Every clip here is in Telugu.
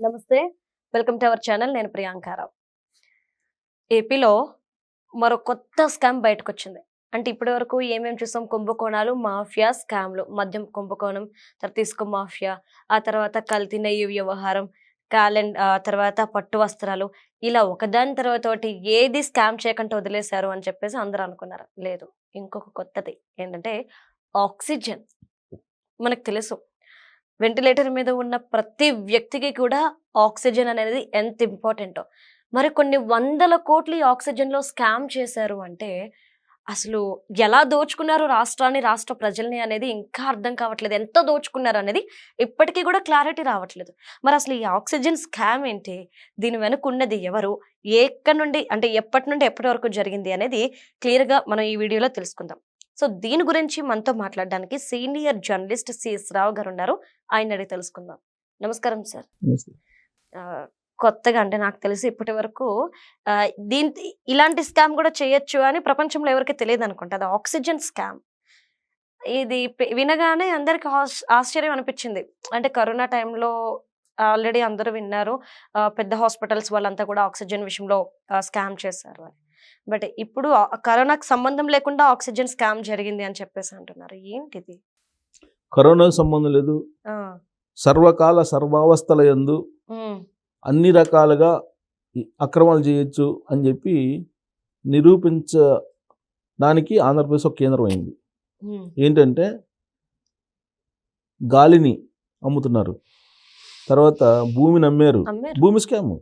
నమస్తే. Welcome to our channel. నేను ప్రియాంకారావు. ఏపీలో మరో కొత్త స్కామ్ బయటకొచ్చింది. అంటే ఇప్పటివరకు ఏమేమి చూసాం? కుంభకోణాలు, మాఫియా, స్కామ్‌లు. మద్యం కుంభకోణం, తర్వాత ఇసుక మాఫియా, ఆ తర్వాత కల్తీ నెయ్యి వ్యవహారం, తర్వాత పట్టు వస్త్రాలు. ఇలా ఒకదాని తర్వాత ఒకటి ఏది స్కామ్ చేయకుండా వదిలేశారు అని చెప్పేసి అందరూ అనుకున్నారు. లేదు, ఇంకొక కొత్తది ఏంటంటే ఆక్సిజన్. మనకు తెలుసు, వెంటిలేటర్ మీద ఉన్న ప్రతి వ్యక్తికి కూడా ఆక్సిజన్ అనేది ఎంత ఇంపార్టెంటో. మరి కొన్ని వందల కోట్లు ఈ ఆక్సిజన్‌లో స్కామ్ చేశారు అంటే, అసలు ఎలా దోచుకున్నారు రాష్ట్రాన్ని, రాష్ట్ర ప్రజల్ని అనేది ఇంకా అర్థం కావట్లేదు. ఎంత దోచుకున్నారు అనేది ఇప్పటికీ కూడా క్లారిటీ రావట్లేదు. మరి అసలు ఈ ఆక్సిజన్ స్కామ్ ఏంటి? దీని వెనుక ఉన్నది ఎవరు? ఎక్కడి నుండి, అంటే ఎప్పటి నుండి ఎప్పటి వరకు జరిగింది అనేది క్లియర్‌గా మనం ఈ వీడియోలో తెలుసుకుందాం. సో దీని గురించి మనతో మాట్లాడడానికి సీనియర్ జర్నలిస్ట్ సిఎస్ రావు గారు ఉన్నారు. ఆయన అడిగి తెలుసుకుందాం. నమస్కారం సార్. నమస్తే. కొత్తగా, అంటే నాకు తెలిసి ఇప్పటి వరకు ఇలాంటి స్కామ్ కూడా చేయొచ్చు అని ప్రపంచంలో ఎవరికి తెలియదు అనుకుంటా. అది ఆక్సిజన్ స్కామ్. ఇది వినగానే అందరికి ఆశ్చర్యం అనిపించింది. అంటే కరోనా టైంలో ఆల్రెడీ అందరూ విన్నారు. పెద్ద హాస్పిటల్స్ వాళ్ళంతా కూడా ఆక్సిజన్ విషయంలో స్కామ్ చేశారు అని. బట్ ఇప్పుడు కరోనాకి సంబంధం లేకుండా ఆక్సిజన్ స్కామ్ జరిగింది అని చెప్పేసి అంటున్నారు. ఏంటిది? కరోనాకు సంబంధం లేదు. సర్వకాల సర్వావస్థల యందు అన్ని రకాలుగా అక్రమాలు చేయొచ్చు అని చెప్పి నిరూపించడానికి ఆంధ్రప్రదేశ్ ఒక కేంద్రం అయింది. ఏంటంటే గాలిని అమ్ముతున్నారు, తర్వాత భూమిని అమ్మారు. భూమి స్కాము,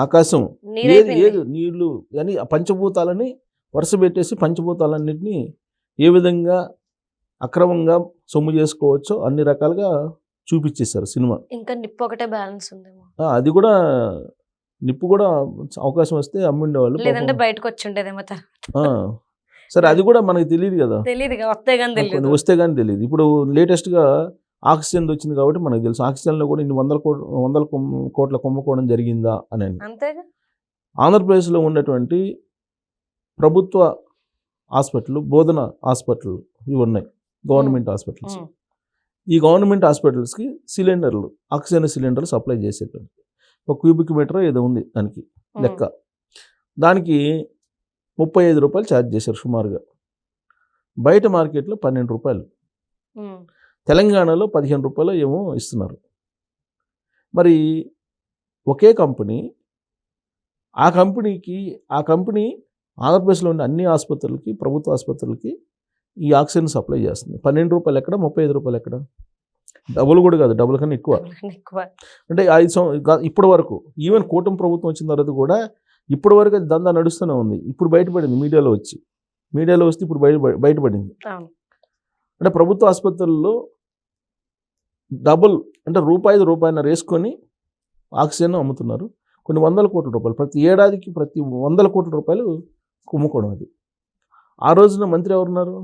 ఆకాశం, ఏది నీళ్లు అని పంచభూతాలని వరుస పెట్టేసి పంచభూతాలన్నింటినీ ఏ విధంగా అక్రమంగా సొమ్ము చేసుకోవచ్చో అన్ని రకాలుగా చూపించేశారు సినిమా. ఇంకా నిప్పు ఒకటే బ్యాలెన్స్ ఉందేమో. అది కూడా నిప్పు కూడా అవకాశం వస్తే అమ్ముండేవాళ్ళు, లేదంటే బయటకు వచ్చి ఉండేదేమో. సరే, అది కూడా మనకి తెలియదు కదా, వస్తే కానీ తెలియదు. ఇప్పుడు లేటెస్ట్గా ఆక్సిజన్ వచ్చింది కాబట్టి మనకు తెలుసు. ఆక్సిజన్లో కూడా ఇన్ని వందల కోట్ల కుంభకోణం జరిగిందా అని. ఆంధ్రప్రదేశ్లో ఉన్నటువంటి ప్రభుత్వ హాస్పిటల్, బోధన హాస్పిటల్ ఇవి ఉన్నాయి, గవర్నమెంట్ హాస్పిటల్స్. ఈ గవర్నమెంట్ హాస్పిటల్స్కి సిలిండర్లు, ఆక్సిజన్ సిలిండర్లు సప్లై చేసేటువంటి ఒక క్యూబిక్ మీటర్ ఏదో ఉంది దానికి లెక్క. దానికి 35 రూపాయలు ఛార్జ్ చేశారు సుమారుగా. బయట మార్కెట్లో 12 రూపాయలు, తెలంగాణలో 15 రూపాయలు ఏమో ఇస్తున్నారు. మరి ఒకే కంపెనీ, ఆ కంపెనీ ఆంధ్రప్రదేశ్లో ఉన్న అన్ని ఆసుపత్రులకి, ప్రభుత్వ ఆసుపత్రులకి ఈ ఆక్సిజన్ సప్లై చేస్తుంది. 12 రూపాయలు ఎక్కడ, 35 రూపాయలు ఎక్కడ? డబుల్ కూడా కాదు, డబుల్ కన్నా ఎక్కువ. అంటే 5 ఇప్పటి వరకు, ఈవెన్ కూటమి ప్రభుత్వం వచ్చిన తర్వాత కూడా ఇప్పటి వరకు అది దందా నడుస్తూనే ఉంది. ఇప్పుడు బయటపడింది, మీడియాలో వస్తే ఇప్పుడు బయటపడింది. అంటే ప్రభుత్వ ఆసుపత్రుల్లో డబుల్, అంటే రూపాయిన్నర వేసుకొని ఆక్సిజన్ అమ్ముతున్నారు. కొన్ని వందల కోట్ల రూపాయలు ప్రతి ఏడాదికి, ప్రతి 100 కోట్ల రూపాయలు కుమ్ముకోవడం. అది ఆ రోజున మంత్రి ఎవరున్నారు?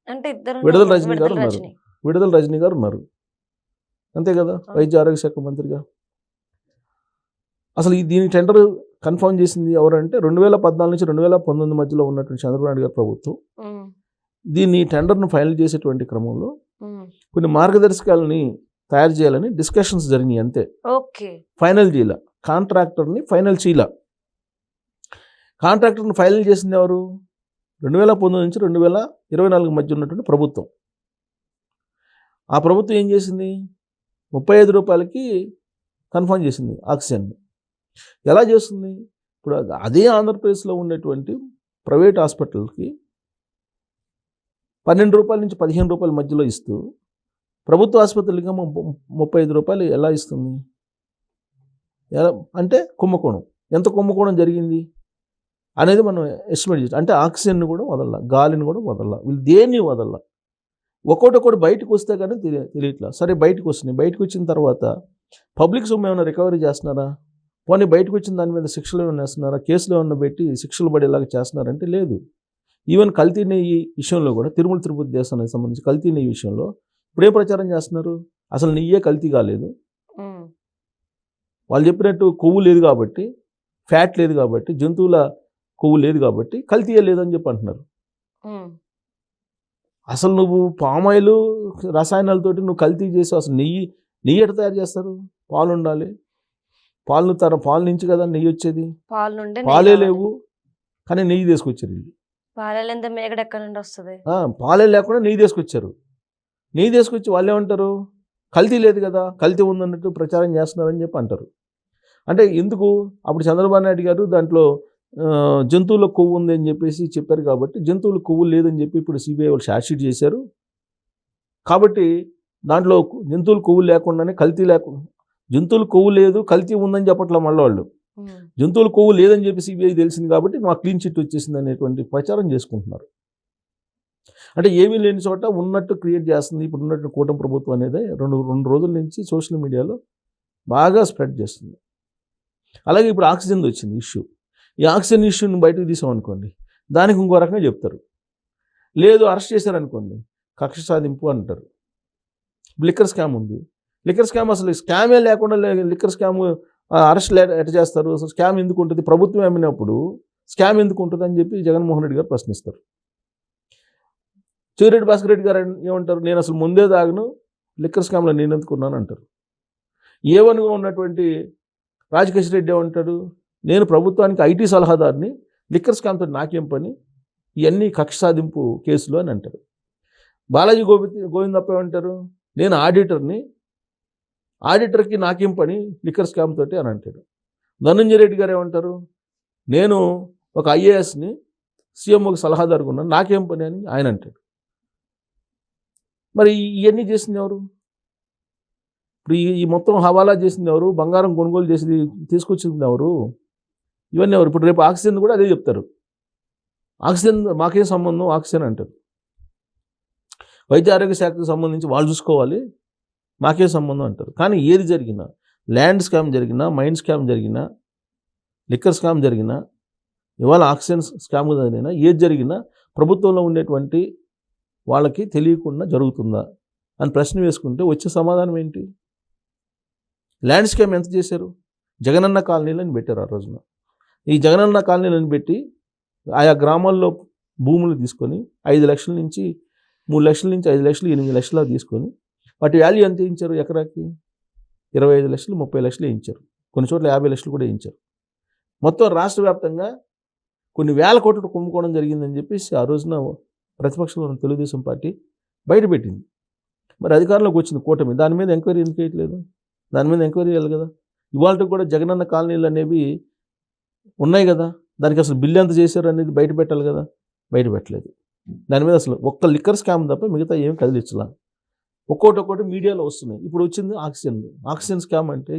అంటే విడుదల రజనీ గారు ఉన్నారు, అంతే కదా, వైద్య ఆరోగ్య శాఖ మంత్రిగా. అసలు దీని టెండర్ కన్ఫర్మ్ చేసింది ఎవరంటే 2014 నుంచి 2019 మధ్యలో ఉన్నటువంటి చంద్రబాబు నాయుడు గారి ప్రభుత్వం. దీన్ని టెండర్ను ఫైనల్ చేసేటువంటి క్రమంలో కొన్ని మార్గదర్శకాలని తయారు చేయాలని డిస్కషన్స్ జరిగినాయి, అంతే. ఫైనల్ చేయాల, కాంట్రాక్టర్ని ఫైనల్ చేయాల. కాంట్రాక్టర్ని ఫైనల్ చేసింది ఎవరు? 2019 నుంచి 2024 మధ్య ఉన్నటువంటి ప్రభుత్వం. ఆ ప్రభుత్వం ఏం చేసింది? 35 రూపాయలకి కన్ఫర్మ్ చేసింది ఆక్సిజన్. ఎలా చేస్తుంది? ఇప్పుడు అదే ఆంధ్రప్రదేశ్లో ఉన్నటువంటి ప్రైవేట్ హాస్పిటల్కి 12 రూపాయల నుంచి 15 రూపాయల మధ్యలో ఇస్తూ, ప్రభుత్వ ఆసుపత్రులకి 35 రూపాయలు ఎలా ఇస్తుంది? అంటే కుంభకోణం. ఎంత కుంభకోణం జరిగింది అనేది మనం ఎస్టిమేట్ చేస్తాం. అంటే ఆక్సిజన్ కూడా వదల, గాలిని కూడా వదల, వీళ్ళు దేన్ని వదల. ఒక్కొక్కటి బయటకు వస్తే కానీ తెలియట్లా. సరే, బయటకు వస్తున్నాయి. బయటకు వచ్చిన తర్వాత పబ్లిక్ సొమ్ము ఏమైనా రికవరీ చేస్తున్నారా? పోనీ బయటకు వచ్చిన దాని మీద శిక్షలు ఏమైనా వేస్తున్నారా? కేసులు ఏమన్నా పెట్టి శిక్షలు పడేలాగా చేస్తున్నారంటే లేదు. ఈవెన్ కల్తీ నెయ్యి విషయంలో కూడా, తిరుమల తిరుపతి దేశానికి సంబంధించి కల్తీ నెయ్యి విషయంలో ఇప్పుడే ప్రచారం చేస్తున్నారు. అసలు నెయ్యే కల్తీ కాలేదు. వాళ్ళు చెప్పినట్టు కొవ్వు లేదు కాబట్టి, ఫ్యాట్ లేదు కాబట్టి, జంతువుల కొవ్వు లేదు కాబట్టి కల్తీయే లేదని చెప్పి అంటున్నారు. అసలు నువ్వు పామాయిల్ రసాయనాలతోటి నువ్వు కల్తీ చేసి అసలు నెయ్యి ఎట్లా తయారు చేస్తారు? పాలు ఉండాలి, పాలు నుంచి కదా నెయ్యి వచ్చేది, పాలు నుండి పాలే లేవు కానీ నెయ్యి తీసుకొచ్చారు వీళ్ళు. పాలలో ఎంత మేగడ ఎక్కడ నుండి వస్తుంది? పాలే లేకుండా నెయ్యి తీసుకొచ్చారు. నెయ్యి తీసుకొచ్చి వాళ్ళు ఏమంటారు, కల్తీ లేదు కదా, కల్తీ ఉందన్నట్టు ప్రచారం చేస్తున్నారని చెప్పి అంటారు. అంటే ఎందుకు, అప్పుడు చంద్రబాబు నాయుడు గారు దాంట్లో జంతువుల కొవ్వు ఉంది అని చెప్పేసి చెప్పారు కాబట్టి జంతువుల కొవ్వు లేదని చెప్పి ఇప్పుడు సిబిఐ వాళ్ళు ఛార్జ్షీట్ చేశారు. కాబట్టి దాంట్లో జంతువుల కొవ్వు లేకుండానే జంతువుల కొవ్వు లేదు కల్తీ ఉందని చెప్పట్లా మళ్ళీ వాళ్ళు. జంతువుల కొవ్వు లేదని చెప్పి సిబిఐ తెలిసింది కాబట్టి మా క్లీన్ చిట్ వచ్చేసింది అనేటువంటి ప్రచారం చేసుకుంటున్నారు. అంటే ఏమీ లేని చోట ఉన్నట్టు క్రియేట్ చేస్తుంది ఇప్పుడు ఉన్నట్టు కూటమి ప్రభుత్వం అనేది రెండు రోజుల నుంచి సోషల్ మీడియాలో బాగా స్ప్రెడ్ చేస్తుంది. అలాగే ఇప్పుడు ఆక్సిజన్ వచ్చింది ఇష్యూ. ఈ ఆక్సిజన్ ఇష్యూని బయటకు తీసామనుకోండి, దానికి ఇంకో రకంగా చెప్తారు. లేదు అరెస్ట్ చేశారనుకోండి, కక్ష సాధింపు అంటారు. లిక్కర్ స్కామ్ ఉంది, లిక్కర్ స్కామ్ అసలు స్కామే లేకుండా లిక్కర్ స్కామ్ అరెస్ట్ ఎట్లా చేస్తారు, అసలు స్కామ్ ఎందుకు ఉంటుంది, ప్రభుత్వం అమ్మినప్పుడు స్కామ్ ఎందుకు ఉంటుంది అని చెప్పి జగన్మోహన్ రెడ్డి గారు ప్రశ్నిస్తారు. చివరెడ్డి భాస్కర్ రెడ్డి గారు ఏమంటారు, నేను అసలు ముందే తాగను, లిక్కర్ స్కామ్లో నేను ఎందుకున్నాను అంటారు. ఏవన్గా ఉన్నటువంటి రాజకేష్ రెడ్డి ఏమంటాడు, నేను ప్రభుత్వానికి ఐటీ సలహాదారుని, లిక్కర్ స్కామ్తో నాకేం పని, ఇవన్నీ కక్ష సాధింపు కేసులు అని అంటారు. బాలాజీ గోవిందప్ప ఏమంటారు, నేను ఆడిటర్కి నాకేం పని లిక్కర్ స్కామ్ తోటి అని అంటాడు. ధనంజయ రెడ్డి గారు ఏమంటారు, నేను ఒక ఐఏఎస్ని సీఎంఓకి సలహాదారుగా ఉన్నాను, నాకేం పని అని ఆయన అంటాడు. మరి ఇవన్నీ చేసింది ఎవరు? ఇప్పుడు ఈ మొత్తం హవాలా చేసింది ఎవరు? బంగారం కొనుగోలు చేసి తీసుకొచ్చింది ఎవరు? ఇవన్నీ ఎవరు? ఇప్పుడు రేపు ఆక్సిజన్ కూడా అదే చెప్తారు, ఆక్సిజన్ మాకేం సంబంధం ఆక్సిజన్ అంటారు. వైద్య ఆరోగ్య శాఖకు సంబంధించి వాళ్ళు చూసుకోవాలి, మాకే సంబంధం అంటారు. కానీ ఏది జరిగినా, ల్యాండ్ స్కామ్ జరిగినా, మైండ్ స్కామ్ జరిగినా, లిక్కర్ స్కామ్ జరిగినా, ఇవాళ ఆక్సిజన్ స్కామ్ జరిగినా, ఏది జరిగినా ప్రభుత్వంలో ఉండేటువంటి వాళ్ళకి తెలియకుండా జరుగుతుందా అని ప్రశ్న వేసుకుంటే వచ్చే సమాధానం ఏంటి? ల్యాండ్ స్కామ్ ఎంత చేశారు? జగనన్న కాలనీలను పెట్టారు ఆ రోజున. ఈ జగనన్న కాలనీలను పెట్టి ఆయా గ్రామాల్లో భూములు తీసుకొని 5 లక్షల నుంచి 3 లక్షల నుంచి 5 లక్షలు 8 లక్షల తీసుకొని వాటి వాల్యూ ఎంత వేయించారు? ఎకరాకి 25 లక్షలు 30 లక్షలు వేయించారు, కొన్ని చోట్ల 50 లక్షలు కూడా వేయించారు. మొత్తం రాష్ట్ర వ్యాప్తంగా కొన్ని వేల కోట్లు కుంభకోణం జరిగిందని చెప్పేసి ఆ రోజున ప్రతిపక్షంలో ఉన్న తెలుగుదేశం పార్టీ బయటపెట్టింది. మరి అధికారంలోకి వచ్చింది కూటమి, దాని మీద ఎంక్వైరీ ఎందుకు వేయట్లేదు? దాని మీద ఎంక్వైరీ చేయాలి కదా. ఇవాళ కూడా జగనన్న కాలనీలు అనేవి ఉన్నాయి కదా, దానికి అసలు బిల్లు ఎంత చేశారు అనేది బయట పెట్టాలి కదా, బయట పెట్టలేదు. దాని మీద అసలు ఒక్క లిక్కర్ స్కామ్ తప్ప మిగతా ఏమి కదిలించాల. ఒక్కోటి మీడియాలో వస్తున్నాయి. ఇప్పుడు వచ్చింది ఆక్సిజన్ స్కామ్ అంటే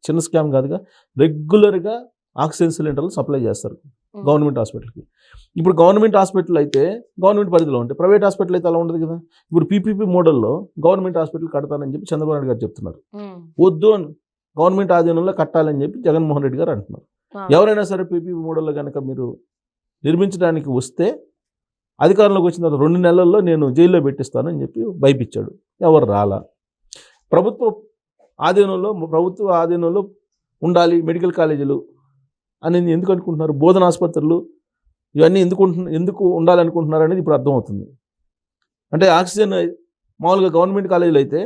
చిన్న స్కామ్ కాదుగా, రెగ్యులర్గా ఆక్సిజన్ సిలిండర్లు సప్లై చేస్తారు గవర్నమెంట్ హాస్పిటల్కి. ఇప్పుడు గవర్నమెంట్ హాస్పిటల్ అయితే గవర్నమెంట్ పరిధిలో ఉంటాయి, ప్రైవేట్ హాస్పిటల్ అయితే అలా ఉండదు కదా. ఇప్పుడు పీపీపీ మోడల్లో గవర్నమెంట్ హాస్పిటల్ కడతానని చెప్పి చంద్రబాబు నాయుడు గారు చెప్తున్నారు. వద్దు అని గవర్నమెంట్ ఆధీనంలో కట్టాలని చెప్పి జగన్మోహన్ రెడ్డి గారు అంటున్నారు. ఎవరైనా సరే పీపీపీ మోడల్లో కనుక మీరు నిర్మించడానికి వస్తే అధికారంలోకి వచ్చిన తర్వాత 2 నెలల్లో నేను జైల్లో పెట్టిస్తానని చెప్పి భయపించాడు. ఎవరు రాలా. ప్రభుత్వ ఆధీనంలో ఉండాలి మెడికల్ కాలేజీలు అని ఎందుకు అనుకుంటున్నారు? బోధన ఆసుపత్రులు ఇవన్నీ ఎందుకు ఉండాలనుకుంటున్నారు అనేది ఇప్పుడు అర్థమవుతుంది. అంటే ఆక్సిజన్ మామూలుగా గవర్నమెంట్ కాలేజీలు అయితే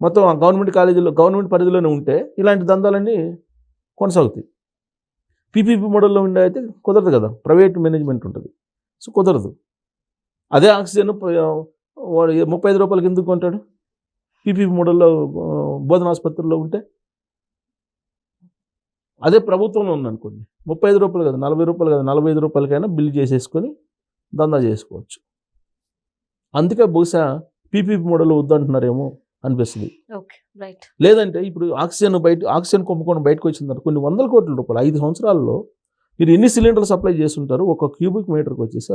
మొత్తం గవర్నమెంట్ కాలేజీలో గవర్నమెంట్ పరిధిలోనే ఉంటే ఇలాంటి దందాలన్నీ కొనసాగుతాయి. పీపీపీ మోడల్లో ఉండే అయితే కుదరదు కదా, ప్రైవేట్ మేనేజ్మెంట్ ఉంటుంది, సో కుదరదు. అదే ఆక్సిజన్ 35 రూపాయలకి ఎందుకు కొంటాడు పీపీపీ మోడల్లో బోధన ఆసుపత్రుల్లో ఉంటే? అదే ప్రభుత్వంలో ఉందనుకోండి 35 రూపాయలు కదా, 40 రూపాయలు కదా, 45 రూపాయలకైనా బిల్ చేసేసుకొని దందా చేసుకోవచ్చు. అందుకే బహుశా పీపీపీ మోడల్ వద్దంటున్నారేమో అనిపిస్తుంది. లేదంటే ఇప్పుడు ఆక్సిజన్ కుంభకోణం బయటకు వచ్చిన తర్వాత కొన్ని 100 కోట్ల రూపాయలు 5 సంవత్సరాల్లో మీరు ఎన్ని సిలిండర్లు సప్లై చేస్తుంటారు? ఒక క్యూబిక్ మీటర్కి వచ్చేసా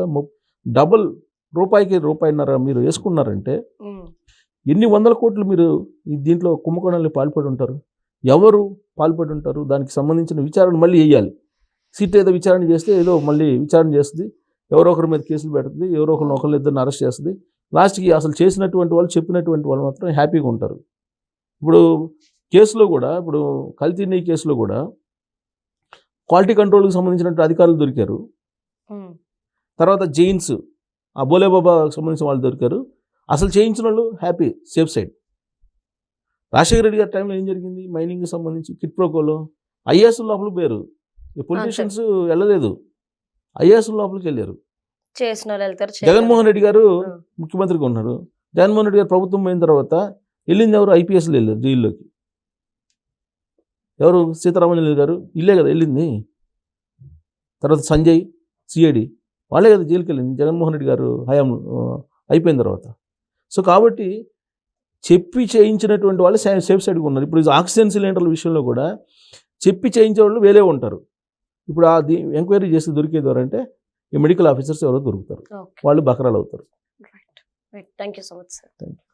డబుల్ రూపాయిన్నర మీరు వేసుకున్నారంటే ఎన్ని 100 కోట్లు మీరు దీంట్లో కుంభకోణాలు పాల్పడి ఉంటారు? ఎవరు పాల్పడి ఉంటారు? దానికి సంబంధించిన విచారణ మళ్ళీ వేయాలి. సిట్ ఏదో విచారణ చేస్తే ఏదో మళ్ళీ విచారణ చేస్తుంది, ఎవరో ఒకరి మీద కేసులు పెడుతుంది, ఎవరో ఒకరిద్దరిని అరెస్ట్ చేస్తుంది. లాస్ట్కి అసలు చేసినటువంటి వాళ్ళు చెప్పినటువంటి వాళ్ళు మాత్రం హ్యాపీగా ఉంటారు. ఇప్పుడు కేసులో కూడా ఇప్పుడు కల్తీ నెయ్యి కేసులో కూడా క్వాలిటీ కంట్రోల్కి సంబంధించినటువంటి అధికారులు దొరికారు. తర్వాత జైన్స్ ఆ బోలేబాబాకి సంబంధించిన వాళ్ళు దొరికారు. అసలు చేయించిన వాళ్ళు happy, safe side. Rajasekhara Reddy గారి టైంలో ఏం జరిగింది? మైనింగ్కి సంబంధించి కిట్ ప్రోకోలో ఐఏఎస్ లోపలికి పోయారు. పొలిటీషియన్స్ వెళ్ళలేదు, ఐఏఎస్ లోపలికి వెళ్ళారు. చేసిన వాళ్ళు వెళ్తారు. జగన్మోహన్ రెడ్డి గారు ముఖ్యమంత్రిగా ఉన్నారు. జగన్మోహన్ రెడ్డి గారు ప్రభుత్వం పోయిన తర్వాత వెళ్ళింది ఎవరు? ఐపీఎస్లు వెళ్ళారు జైల్లోకి. ఎవరు? సీతారామన్ గారు ఇల్లే కదా వెళ్ళింది. తర్వాత సంజయ్ సిఐడి వాళ్ళే కదా జైలుకి వెళ్ళింది జగన్మోహన్ రెడ్డి గారు హయాం అయిపోయిన తర్వాత. సో కాబట్టి చెప్పి చేయించినటువంటి వాళ్ళు సేఫ్ సైడ్గా ఉన్నారు. ఇప్పుడు ఆక్సిజన్ సిలిండర్ల విషయంలో కూడా చెప్పి చేయించే వాళ్ళు వేరే ఉంటారు. ఇప్పుడు అది ఎంక్వైరీ చేస్తే దొరికేది ఎవరంటే ఈ మెడికల్ ఆఫీసర్స్ ఎవరో దొరుకుతారు, వాళ్ళు బకరాలు అవుతారు. Thank you so much sir. Thank you.